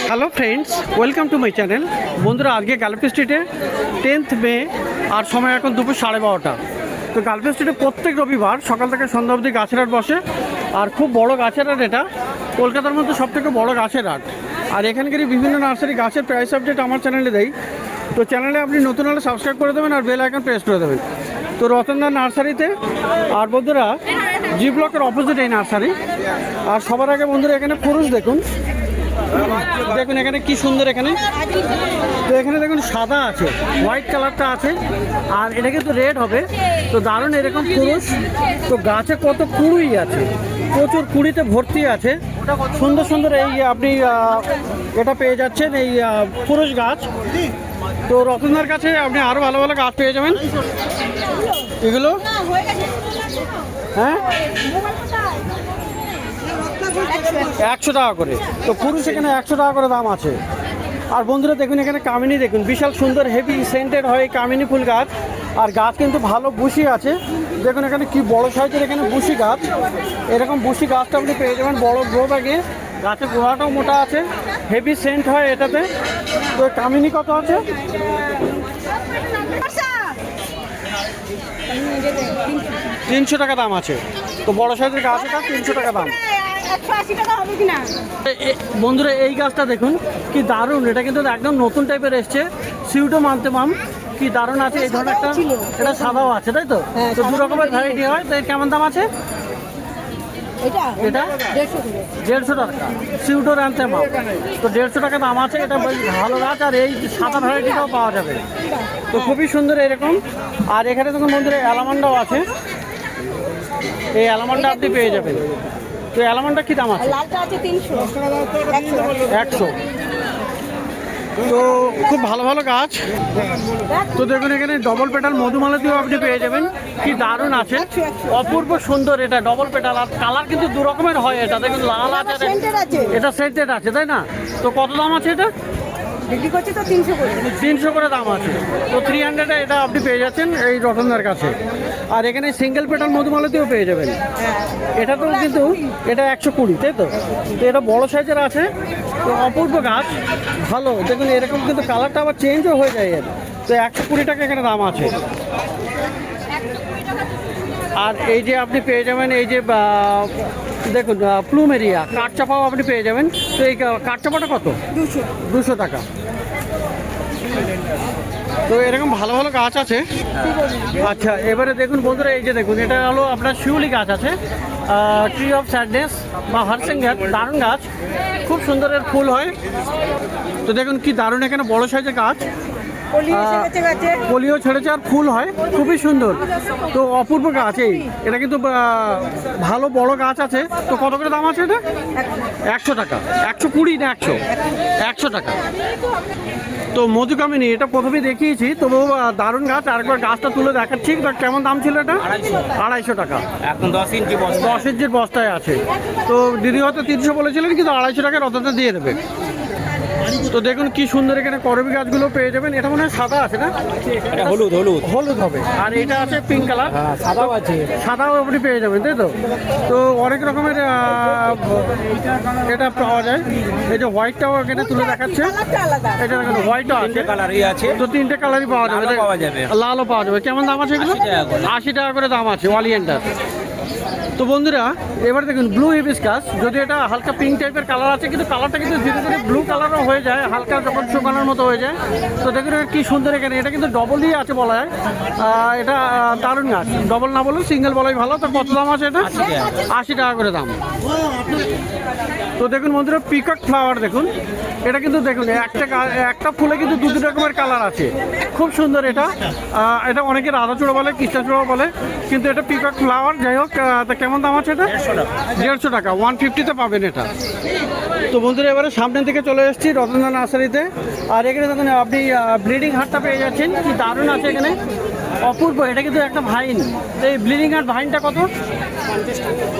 Hello friends, welcome to my channel. বন্ধুরা, আজকে girlfriend স্ট্রিটে 10th মে আর সময় এখন দুপুর 12:30। তো গার্লফ্রেন্ড স্ট্রিটে প্রত্যেক রবিবার সকাল থেকে সন্ধ্যা অবধি গাছের হাট বসে। আর খুব বড় গাছের হাট এটা, কলকাতার মধ্যে সবথেকে বড় গাছের হাট। আর এখানকারই বিভিন্ন নার্সারি গাছের প্রাইস আপডেট আমার চ্যানেলে দেয়। তো চ্যানেলে আপনি নতুন হলে সাবস্ক্রাইব করে দেবেন আর বেল আইকন প্রেস করে দেবেন। তো রতনদার নার্সারিতে, আর বন্ধুরা জি ব্লকের অপোজিট এই নার্সারি। আর সবার আগে বন্ধুরা এখানে পুরুষ দেখুন এখানে কি সুন্দর। এখানে তো এখানে দেখুন সাদা আছে, হোয়াইট কালারটা আছে, আর এটা কিন্তু রেড হবে। তো দারুণ এরকম পুরুষ। তো গাছে কত কুড়ি আছে, প্রচুর কুড়িতে ভর্তি আছে। সুন্দর সুন্দর এই আপনি এটা পেয়ে যাচ্ছেন, এই পুরুষ গাছ। তো রতনদার কাছে আপনি আরও ভালো ভালো গাছ পেয়ে যাবেন। এগুলো হ্যাঁ 100 টাকা করে। তো পুরুষ এখানে 100 টাকা করে দাম আছে। আর বন্ধুরা দেখুন এখানে কামিনী, দেখুন বিশাল সুন্দর হেভি সেন্টেড হয় কামিনী ফুল গাছ। আর গাছ কিন্তু ভালো বুশি আছে। দেখুন এখানে কি বড় সাইজের এখানে বুশি গাছ। এরকম বুশি গাছটা আপনি পেয়ে যাবেন বড় গ্রো ব্যাগে। গাছের গোড়াটাও মোটা আছে, হেভি সেন্ট হয় এটাতে। তো কামিনী কত আছে? 300 টাকা দাম আছে। তো বড় সাইজের গাছ এটা 300 টাকা দাম। বন্ধুরা এই গাছটা দেখুন কি দারুণ, এটা কিন্তু একদম নতুন টাইপের এসছে। সিউটো মানতে মাম কি দারুণ আছে। এই ধরনের একটা, এটা সাদাও আছে তাই তো? তো দু রকমের ভ্যারাইটি হয়। তো কেমন দাম আছে এটা? 150 টাকা সিউটোর আনতে মাম। তো 150 টাকা দাম আছে। এটা ভালো গাছ। আর এই সাদা ভ্যারাইটিটাও পাওয়া যাবে। তো খুবই সুন্দর এরকম। আর এখানে দেখুন বন্ধুরা অ্যালামান্ডাও আছে। এই অ্যালামান্ডা আপনি পেয়ে যাবেন। তো অ্যালামান্ডা কি দাম আছে? 100। তো খুব ভালো ভালো গাছ। তো দেখুন এখানে ডবল পেটাল মধুমালতিও আপনি পেয়ে যাবেন। কি দারুণ আছে, অপূর্ব সুন্দর। এটা ডবল পেটাল আর কালার কিন্তু দু রকমের হয়। এটা দেখুন লাল আছে, এটা সেন্টেড আছে তাই না? তো কত দাম আছে এটা? বিক্রি করছি তো 300 করে দাম আছে। তো 300-এ এটা আপনি পেয়ে যাচ্ছেন এই রতনদার কাছে। আর এখানে সিঙ্গেল পেটাল মধুমালতিও পেয়ে যাবেন। এটা তো কিন্তু এটা 120 তাই তো? তো এটা বড় সাইজের আছে। তো অপূর্ব গাছ, ভালো। দেখুন এরকম কিন্তু কালারটা আবার চেঞ্জও হয়ে যায় এর। তো 120 টাকা এখানে দাম আছে। আর এই যে আপনি পেয়ে যাবেন এই যে দেখুন প্লুমেরিয়া কাঠচাপাও আপনি পেয়ে যাবেন। তো এই কাঠচাপাটা কত? 200 টাকা। তো এরকম ভালো ভালো গাছ আছে। আচ্ছা এবারে দেখুন বন্ধুরা এই যে দেখুন এটা হলো আপনার শিউলি গাছ আছে, ট্রি অফ স্যাডনেস বা হারসিঙ্গার। দারুণ গাছ, খুব সুন্দরের ফুল হয়। তো দেখুন কি দারুণ এখানে বড় সাইজের গাছ, কলিও ছেড়েছে আর ফুল হয়, খুবই সুন্দর। তো অপূর্ব গাছ এটা কিন্তু ভালো বড় গাছ আছে। তো কত করে দাম আছে এটা? 100 টাকা। 120 না 100 টাকা। তো মধুকামিনী এটা প্রথমে দেখিয়েছি, তবু দারুণ গাছ। আরেকবার গাছটা তুলে দেখাচ্ছি। কেমন দাম ছিল এটা? 250 টাকা। এখন 10 ইঞ্চির বস্তায় আছে। তো দিদি হয়তো 300 বলেছিলেন, কিন্তু 250 টাকা রতনটা দিয়ে দেবে। তো দেখুন কি সুন্দর এখানে করবি গাছগুলো পেয়ে যাবেন। এটা মনে হয় সাদা আছে না? হলুদ হবে। আর এটা আছে পিঙ্ক কালার, সাদাও আছে। সাদাও আপনি পেয়ে যাবেন তাই তো? তো অনেক রকমের এটা পাওয়া যায়। এই যে হোয়াইটটাও এখানে তুলে দেখাচ্ছে। এটা দেখুন হোয়াইটও আছে, তো 3টে কালারই পাওয়া যাবে। লালও পাওয়া যাবে। কেমন দাম আছে এগুলো? 80 টাকা করে দাম আছে ওয়ালিয়ানটার। তো বন্ধুরা এবার দেখুন ব্লু হিবিস্কাস। যদি এটা হালকা পিঙ্ক টাইপের কালার আছে, কিন্তু কালারটা কিন্তু ধীরে ধীরে ব্লু কালারও হয়ে যায়, হালকা যখন শুকানোর মতো হয়ে যায়। তো দেখুন কি সুন্দর এখানে। এটা কিন্তু ডবলই আছে বলা যায়। এটা দারুণ গাছ, ডবল না বলেও সিঙ্গেল বলাই ভালো। তো কত দাম আছে এটা? 80 টাকা করে দাম। তো দেখুন বন্ধুরা পিকক ফ্লাওয়ার দেখুন। এটা কিন্তু দেখুন একটা ফুলে কিন্তু দু রকমের কালার আছে, খুব সুন্দর। এটা এটা অনেকে রাধাচূড়া বলে, কৃষ্ণচূড়া বলে, কিন্তু এটা পিকক ফ্লাওয়ার। যাই হোক, কেমন দাম আছে এটা? 150 টাকা। 150-তে পাবেন এটা। তো বন্ধুরা এবারে সামনের দিকে চলে এসেছি রতনদা নার্সারিতে। আর এখানে দেখুন আপনি ব্লিডিং হার্টটা পেয়ে যাচ্ছেন। কি দারুণ আছে এখানে, অপূর্ব। এটা কিন্তু একটা ভাইন। এই ব্লিডিং হার্ট ভাইনটা কত?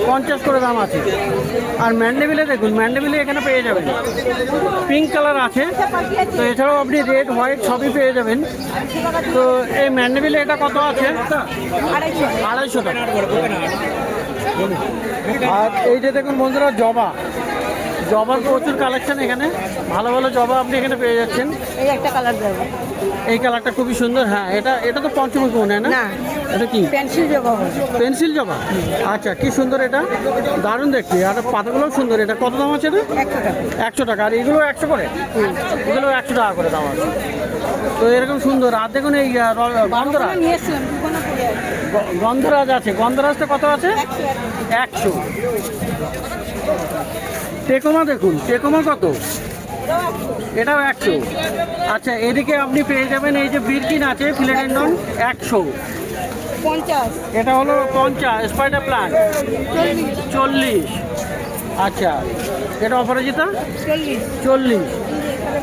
50 করে দাম আছে। আর ম্যান্ডেভিলে দেখুন, ম্যান্ডেভিলে এখানে পেয়ে যাবেন, পিঙ্ক কালার আছে। তো এছাড়াও আপনি রেড হোয়াইট সবই পেয়ে যাবেন। তো এই ম্যান্ডেভিলে এটা কত আছে? 250 টাকা। আর এই যে দেখুন বন্ধুরা জবার প্রচুর কালেকশন এখানে। ভালো ভালো জবা আপনি এখানে পেয়ে যাচ্ছেন। এই একটা কালার দেবো। এই কালারটা খুবই সুন্দর। হ্যাঁ, এটা তো পঞ্চমুখী মনে হয় না? না, এটা কি পেন্সিল জবা হবে। পেন্সিল জবা? আচ্ছা, কি সুন্দর, এটা দারুণ দেখতে। আর পাতাগুলোও সুন্দর। এটা কত দাম আছে? এটা 100 টাকা। 100 টাকা। আর এগুলো 100 করে? এগুলো 100 টাকা করে দাম আছে। তো এরকম সুন্দর। আর দেখুন এই গন্ধরাজ, নিয়ে এসছিলাম, দোকানে পড়ে আছে। গন্ধরাজ আছে। গন্ধরাজটা কত আছে? 100। টেকোমা দেখুন, টেকোমা কত? এটাও 100। আচ্ছা, এদিকে আপনি পেয়ে যাবেন এই যে বিরকিন আছে ফিলেডেন্ডন 100। 50, এটা হলো 50। Spider plant 40। আচ্ছা, এটা অপরাজিতা 40।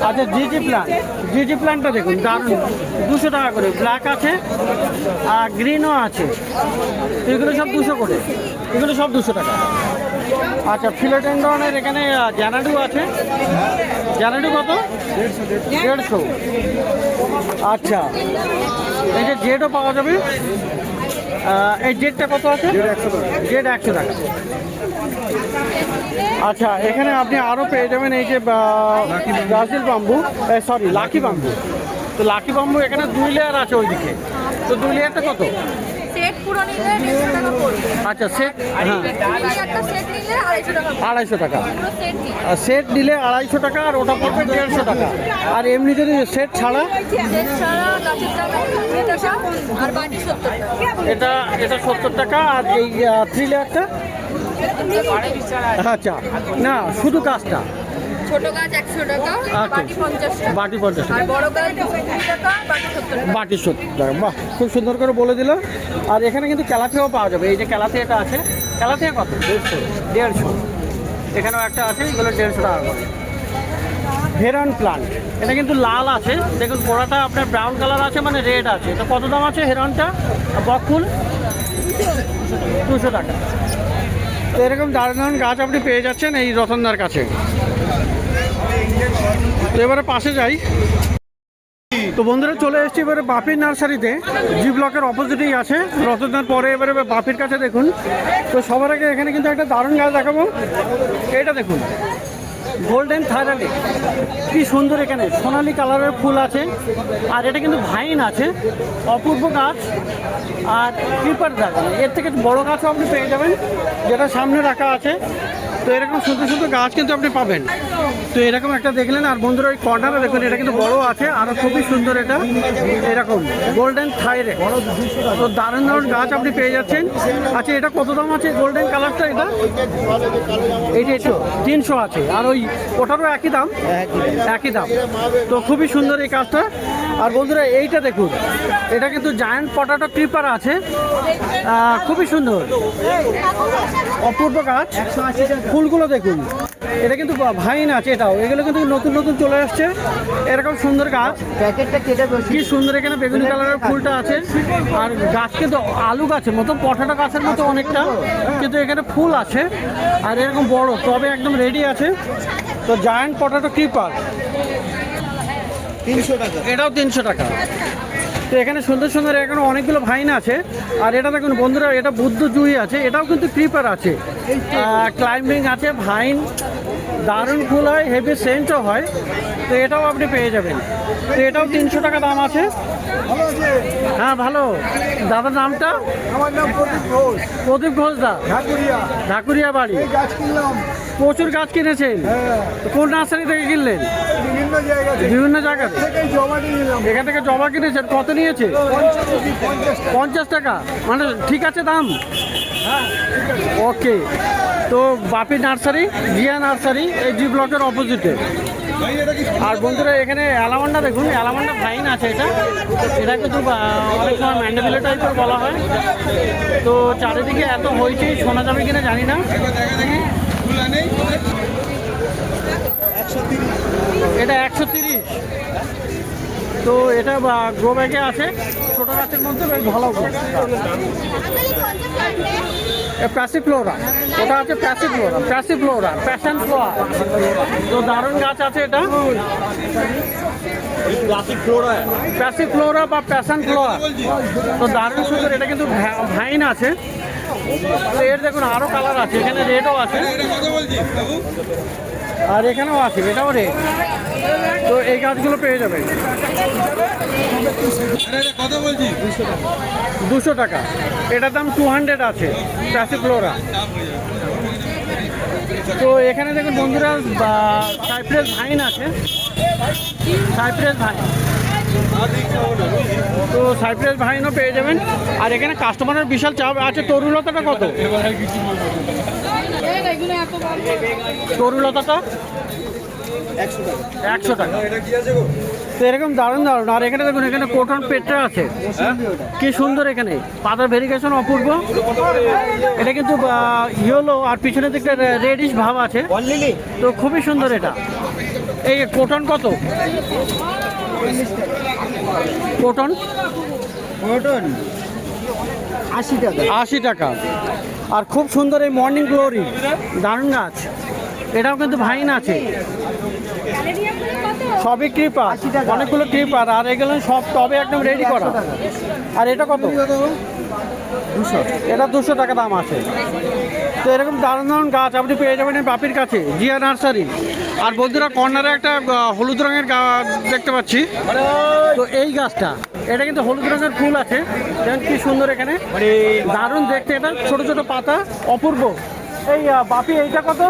আচ্ছা, জিজি প্লান্টটা দেখুন, দারুণ, 200 টাকা করে। ব্ল্যাক আছে আর গ্রিনও আছে। তো এগুলো সব 200 করে। এগুলো সব 200 টাকা। আচ্ছা, ফিলোডেন্ড্রনের এখানে জানাডু আছে। জানাডু কত? 150। আচ্ছা, এই যে জেডও পাওয়া যাবে। এই জেডটা কত আছে? জেড 100 টাকা। আচ্ছা, এখানে আপনি আরও পেয়ে যাবেন এই যে Brazil bamboo, sorry lucky bamboo. তো লাকি বাম্বু এখানে 2 লেয়ার আছে ওইদিকে। তো 2 লেয়ারটা কত? সেট পুরো নিলে 150 টাকা পড়বে। আচ্ছা, সেট, হ্যাঁ, একটা সেট নিলে 250 টাকা পড়বে। 250 টাকা। পুরো সেট নিলে আর সেট দিলে 250 টাকা, আর ওটা পড়বে 150 টাকা। আর এমনি যদি সেট ছাড়া? সেট ছাড়া গাছের দাম 80 টাকা আর বাকি 70 টাকা। এটা 70 টাকা। আর এই 3 লেয়ারটা? আচ্ছা, না, শুধু গাছটা? ছোট গাছ 100 টাকা, বাকি 50 টাকা। বাটি 50 আর টাকা। বড় গাছ 200 টাকা, বাকি 70 টাকা। বাটি 70 টাকা। বাহ, খুব সুন্দর করে বলে দিল। আর এখানে কিন্তু ক্যালাথিয়াও পাওয়া যাবে। এই যে ক্যালাথিয়াটা আছে, ক্যালাথিয়া কত? 150। এখানেও একটা আছে, এগুলো 150 টাকা করে। হেরান প্লান্ট, এটা কিন্তু লাল আছে। দেখুন গোড়াটা আপনার ব্রাউন কালার আছে, মানে রেড আছে। তো কত দাম আছে হেরানটা? বকফুল 200 টাকা। তো এরকম দারুণ দারুণ গাছ আপনি পেয়ে যাচ্ছেন এই রতনদার কাছে। তো এবারে পাশে যাই। তো বন্ধুরা, চলে এসেছি এবারে বাপির নার্সারিতে। জি ব্লকের অপোজিটেই আছে রতনদার পরে। এবারে বাপির কাছে দেখুন। তো সবার আগে এখানে কিন্তু একটা দারুণ গাছ দেখাবো। এটা দেখুন, গোল্ডেন থাইরালিক, কি সুন্দর। এখানে সোনালি কালারের ফুল আছে। আর এটা কিন্তু ভাইন আছে, অপূর্ব গাছ। আর ক্রিপার দেখেন, এর থেকে বড় গাছও আপনি পেয়ে যাবেন, যেটা সামনে রাখা আছে। তো এরকম সুন্দর সুন্দর গাছ কিন্তু আপনি পাবেন। তো এরকম একটা দেখলেন। আর বন্ধুরা, ওই কর্নারে দেখুন, এটা কিন্তু বড় আছে, আরও খুবই সুন্দর। এটা এরকম গোল্ডেন থাইরে। তো দারুণ দারুণ গাছ আপনি পেয়ে যাচ্ছেন। আচ্ছা, এটা কত দাম আছে গোল্ডেন কালারটা? এটা 300 আছে। আর ওই ওটারও একই দাম? একই দাম। তো খুবই সুন্দর এই গাছটা। আর বন্ধুরা, এইটা দেখুন, এটা কিন্তু জায়ান্ট পটাটো ক্রিপার আছে। খুবই সুন্দর, অপূর্ব গাছ। ফুলগুলো দেখুন, এটা কিন্তু ভাইন আছে। এগুলো কিন্তু নতুন নতুন চলে আসছে। এরকম সুন্দর গাছ, প্যাকেটটা কেটে কি সুন্দর। এখানে বেগুনি কালারের ফুলটা আছে। আর গাছ কিন্তু আলু গাছের মতো, পটাটো গাছের মতো অনেকটা, কিন্তু এখানে ফুল আছে। আর এরকম বড় তবে একদম রেডি আছে। তো জায়ান্ট পটাটো ক্রিপার 300 টাকা। এটাও 300 টাকা। তো এখানে সুন্দর সুন্দর এখানে অনেকগুলো ভাইন আছে। আর এটা দেখুন বন্ধুরা, এটা বুদ্ধ জুই আছে। এটাও কিন্তু ক্রিপার আছে, ক্লাইম্বিং আছে, ভাইন। দারুণ ফুল হয়, হেভি সেন্টও হয়। তো এটাও আপনি পেয়ে যাবেন। তো এটাও 300 টাকা দাম আছে। হ্যাঁ, ভালো। দাদার নামটা? আমার নাম প্রদীপ ঘোষ। প্রদীপ ঘোষ দা, ঢাকুরিয়া বাড়ি। গাছ কিনলাম। প্রচুর গাছ কিনেছেন? তো কোন নার্সারি থেকে কিনলেন? বিভিন্ন জায়গায় বিভিন্ন জায়গাতে। জমা দিয়ে নিলাম। এখান থেকে জবা কিনেছেন? কত নিয়েছে? 50 টাকা। মানে ঠিক আছে দাম? ওকে। তো বাপি নার্সারি, জিয়া নার্সারি, এই জি ব্লকের অপোজিটে। আর বন্ধুরা, এখানে অ্যালামান্ডা দেখুন, অ্যালামান্ডা ভাইন আছে। এটা কিন্তু অনেক সময় ম্যান্ডাভিলা টাইপের বলা হয়। তো চারিদিকে এত হয়েছে, শোনা যাবে কিনা জানি না। এটা 130। তো এটা গ্রো ব্যাগে আছে, ছোটো গাছের মধ্যে বেশ ভালো। প্যাসিফ্লোরা, ওটা আছে প্যাসিফ্লোরা, প্যাশন ফ্লোয়ার। তো দারুণ গাছ আছে এটা, প্যাসিফ্লোরা বা প্যাশন ফ্লোয়ার। তো দারুণ সুন্দর। এটা কিন্তু ভাইন আছে। তো এর দেখুন আরও কালার আছে, এখানে রেডও আছে। আর এখানেও আছে, এটাও রেড। তো এই গাছগুলো পেয়ে যাবেন 200 টাকা। এটার দাম 200 আছে, প্যাসিফ্লোরা। তো এখানে দেখুন বন্ধুরা সাইপ্রেস ভাইন আছে, সাইপ্রেস ভাইন। তো সাইপ্রেস ভাইনও পেয়ে যাবেন। আর এখানে কাস্টমারের বিশাল চাপ আছে। তরুলতাটা কত? তরুলতাটা 100 টাকা। তো এরকম দারুণ দারুণ। আর এখানে দেখুন, এখানে কোটন পেট্রা আছে, কি সুন্দর। এখানে পাতার ভেরিগেশন অপূর্ব। এটা কিন্তু ইয়েলো আর পিছনের দিকটা রেডিশ ভাব আছে, তো খুবই সুন্দর এটা। এই কোটন কত? কোটন 80 টাকা। 80 টাকা। আর খুব সুন্দর এই মর্নিং গ্লোরি, দারুণ গাছ। এটাও কিন্তু ভাইন আছে, সবই ক্রিপার, অনেকগুলো ক্রিপার। আর এগুলো সব টবে একদম রেডি করা। আর এটা কত? 200। এটা 200 টাকা দাম আছে। তো এরকম দারুণ দারুণ গাছ আপনি পেয়ে যাবেন এই বাপির কাছে, জিয়া নার্সারি। আর বন্ধুরা কর্নারে একটা হলুদ রঙের গাছ দেখতে পাচ্ছি। তো এই গাছটা, এটা কিন্তু হলুদ রঙের ফুল আছে, দেখেন কি সুন্দর। এখানে দারুণ দেখতে, এটা ছোট ছোট পাতা, অপূর্ব। এই বাপি এইটা কত?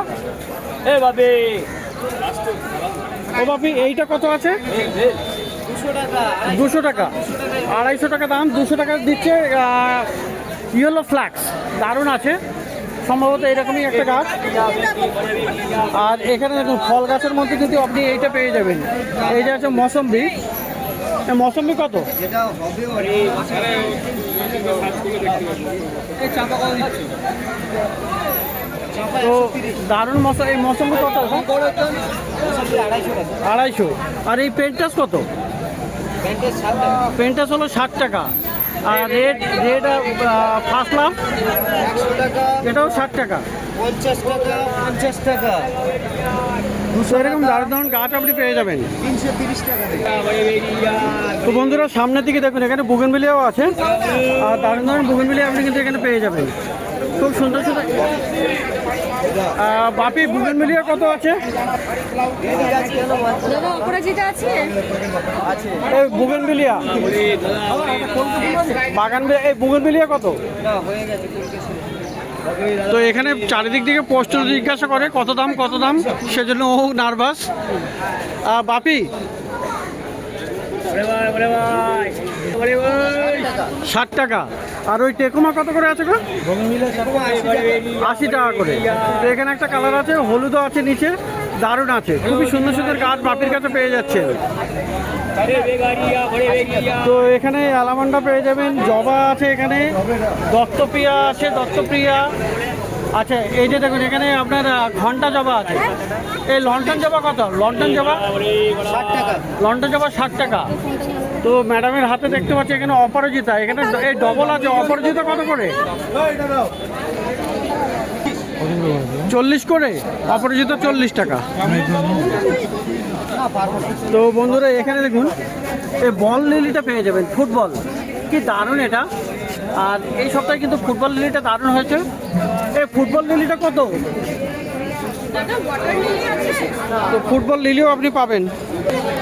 ও বাপি এইটা কত আছে? 200 টাকা। 250 টাকা দাম, 200 টাকা দিচ্ছে। ইয়েলো ফ্ল্যাক্স দারুণ আছে, সম্ভবত এরকমই একটা গাছ। আর এখানে দেখুন ফল গাছের মধ্যে কিন্তু আপনি এইটা পেয়ে যাবেন। এই যে আছে মৌসম্বি। মৌসম্বি কত? তো দারুণ এই মৌসম্বি কত? 250। আর এই পেন্টাস কত? পেন্টাস হলো 60 টাকা। আর রেড ফার্স্ট লাভ এটাও 60 টাকা। 50 টাকা। এরকম দারুণ দারুণ গাছ আপনি পেয়ে যাবেন 330 টাকা। তো বন্ধুরা সামনের দিকে দেখুন, এখানে বুগেনভিলিয়াও আছে। আর দারুণ দারুণ বুগেনভিলিয়া আপনি কিন্তু এখানে পেয়ে যাবেন, খুব সুন্দর সুন্দর। বাপি বুগেনভিলিয়া কত আছে? অপরাজিতা আছে। এই বুগেনভিলিয়া বাগান, এই বুগেনভিলিয়া কত? তো এখানে চারিদিক থেকে পোস্টার জিজ্ঞাসা করে কত দাম কত দাম, সেজন্য ও নার্ভাস। বাপি 60 টাকা। আর ওই টেকুমা কত করে আছে গো? 80 টাকা করে। তো এখানে একটা কালার আছে, হলুদও আছে নিচে, দারুণ আছে। খুবই সুন্দর সুন্দর গাছ বাপির কাছে পেয়ে যাচ্ছে। তো এখানে অ্যালামান্ডা পেয়ে যাবেন, জবা আছে, এখানে দত্তপ্রিয়া আছে, দত্তপ্রিয়া। আচ্ছা এই যে দেখুন, এখানে আপনার ঘন্টা জবা আছে। এই লন্ডন জবা কত? লন্ডন জবা 60 টাকা। লন্ডন জবা 60 টাকা। তো ম্যাডামের হাতে দেখতে পাচ্ছি এখানে অপরাজিতা, এখানে এই ডবল আছে। অপরাজিতা কত করে? 40 করে। অপরাজিতা 40 টাকা। তো বন্ধুরা এখানে দেখুন, এই বল লিলিটা পেয়ে যাবেন, ফুটবল, কি দারুণ এটা। আর এই সপ্তাহে কিন্তু ফুটবল লিলিটা দারুণ হয়েছে। এই ফুটবল লিলিটা কত? তো ফুটবল লিলিও আপনি পাবেন।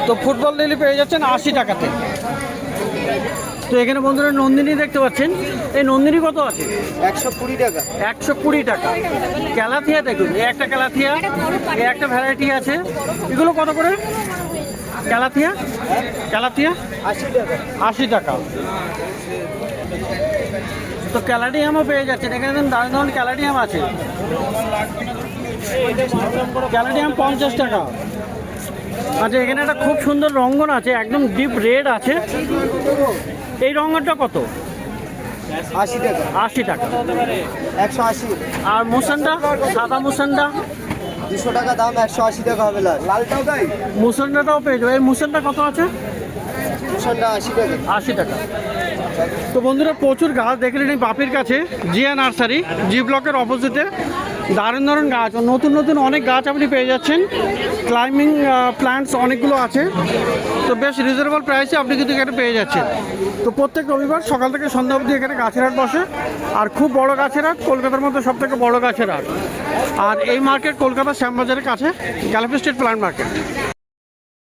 তো ফুটবল লিলি পেয়ে যাচ্ছেন 80 টাকাতে। তো এখানে বন্ধুরা নন্দিনী দেখতে পাচ্ছেন। এই নন্দিনী কত আছে? 120 টাকা। 120 টাকা। ক্যালাথিয়া দেখুন, এই একটা ক্যালাথিয়া, এই একটা ভ্যারাইটি আছে। এগুলো কত করে? ক্যালাথিয়া 80 টাকা। 80 টাকা। তো ক্যালাডিয়ামও পেয়ে যাচ্ছেন এখানে, দারুণ দারুণ ক্যালাডিয়াম আছে। ক্যালাডিয়াম 50 টাকা। আচ্ছা এখানে একটা খুব সুন্দর রঙ্গন আছে, একদম ডিপ রেড আছে। এই রঙ্গনটা কত? 80 টাকা। 80 টাকা। 180। আর মুসান্ডা, সাদা মুসান্ডা 200 টাকা দাম, 180 টাকা হবে। লালটাও তাই। মুসান্ডাটাও পেয়ে যাবে। এই মুসান্ডা কত আছে? 80 টাকা। 80 টাকা। তো বন্ধুরা প্রচুর গাছ দেখলেন এই বাপির কাছে, জিয়া নার্সারি, জি ব্লকের অপোজিটে। দারুণ দারুণ গাছ, নতুন নতুন অনেক গাছ আপনি পেয়ে যাচ্ছেন। ক্লাইম্বিং প্ল্যান্টস অনেকগুলো আছে, তো বেশ রিজনেবল প্রাইসে আপনি কিন্তু এখানে পেয়ে যাচ্ছেন। তো প্রত্যেক রবিবার সকাল থেকে সন্ধ্যা অবধি এখানে গাছের হাট বসে, আর খুব বড় গাছের হাট, কলকাতার মধ্যে সব থেকে বড় গাছের হাট। আর এই মার্কেট কলকাতা শ্যামবাজারের কাছে, গ্যালাপি স্ট্রিট প্ল্যান্ট মার্কেট।